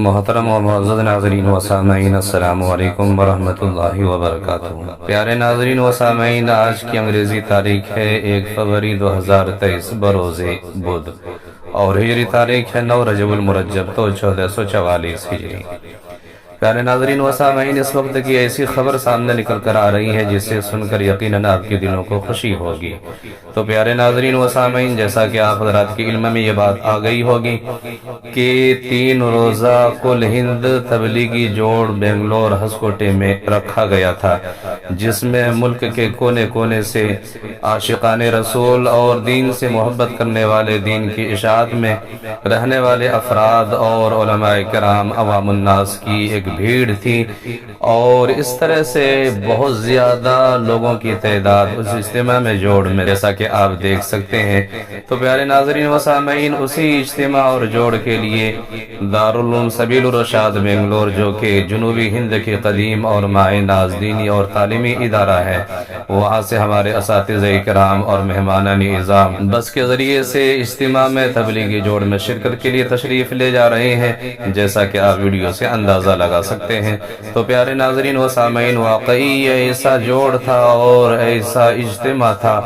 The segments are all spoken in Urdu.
محترم و معزز ناظرین و سامعین، السلام علیکم ورحمۃ اللہ وبرکاتہ۔ پیارے ناظرین و سامعین، آج کی انگریزی تاریخ ہے 1 فروری 2023 بروز بدھ، اور ہجری تاریخ ہے 9 رجب المرجب تو 1444 ہجری۔ پیارے ناظرین و سامعین، اس وقت کی ایسی خبر سامنے نکل کر آ رہی ہے جسے سن کر یقیناً آپ کے دلوں کو خوشی ہوگی۔ تو پیارے ناظرین و سامعین، جیسا کہ آپ حضرات کے علم میں یہ بات آ گئی ہوگی کہ 3 روزہ کل ہند تبلیغی جوڑ بنگلور ہسکوٹے میں رکھا گیا تھا، جس میں ملک کے کونے کونے سے عاشقان رسول اور دین سے محبت کرنے والے، دین کی اشاعت میں رہنے والے افراد اور علماء کرام، عوام الناس کی ایک بھیڑ تھی، اور اس طرح سے بہت زیادہ لوگوں کی تعداد اس اجتماع میں جوڑ میں جیسا کہ آپ دیکھ سکتے ہیں۔ تو پیارے ناظرین و سامعین، اسی اجتماع اور جوڑ کے لیے دارالعلوم سبیل الرشاد بنگلور، جو کہ جنوبی ہند کی قدیم اور مائع ناز دینی اور تعلیمی ادارہ ہے، وہاں سے ہمارے اساتذہ کرام اور مہمانان اعظام بس کے ذریعے سے اجتماع میں تبلیغی جوڑ میں شرکت کے لیے تشریف لے جا رہے ہیں، جیسا کہ آپ ویڈیو سے اندازہ لگا سکتے ہیں۔ تو پیارے ناظرین و سامعین، واقعی ایسا جوڑ تھا اور ایسا اجتماع تھا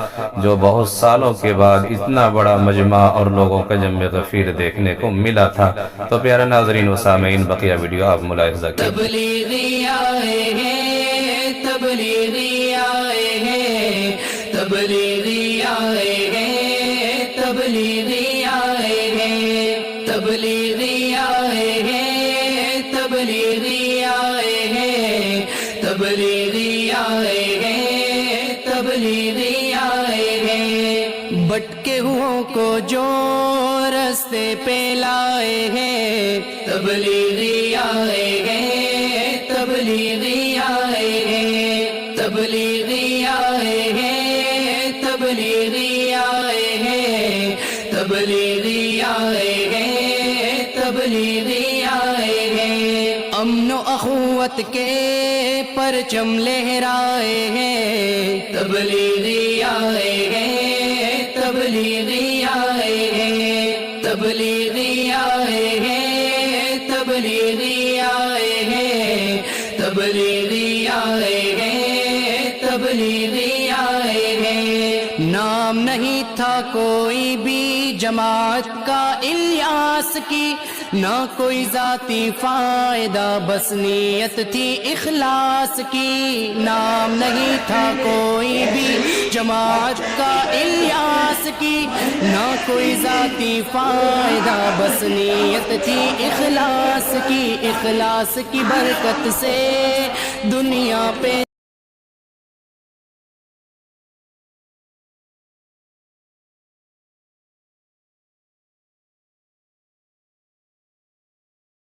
جو بہت سالوں کے بعد اتنا بڑا مجمع اور لوگوں کا جمع غفیر دیکھنے کو ملا تھا۔ تو پیارے ناظرین و سامعین، بقیہ ویڈیو آپ ملاحظہ کریں۔ تبلیغی آئے ہیں، تبلیغی آئے ہیں، تبلیغی آئے ہیں، تبلیغی آئے ہیں، تبلیغی آئے ہیں، تبلیغی آئے ہیں، تبلیغی آئے ہیں، تبلیغی آئے ہیں۔ بٹکے ہوں کو جو رستے پہ لائے ہیں، تبلیغی آئے ہیں، تبلیغی آئے ہیں، تبلیغی آئے ہیں، تبلیغی آئے ہیں، تبلیغی آئے ہیں، تبلیغی آئے ہیں۔ امن و اخوت کے پرچم لہرائے ہیں، تبلیغی آئے ہیں، تبلیغی آئے ہیں، تبلیغی آئے ہیں، تبلیغی آئے ہیں، تبلیغی آئے ہیں، تبلیغی آئے ہیں۔ نام نہیں تھا کوئی بھی جماعت کا الیاس کی، نہ کوئی ذاتی فائدہ، بس نیت تھی اخلاص کی۔ نام نہیں تھا کوئی بھی جماعت کا الیاس کی، نہ کوئی ذاتی فائدہ، بس نیت تھی اخلاص کی۔ اخلاص کی برکت سے دنیا پہ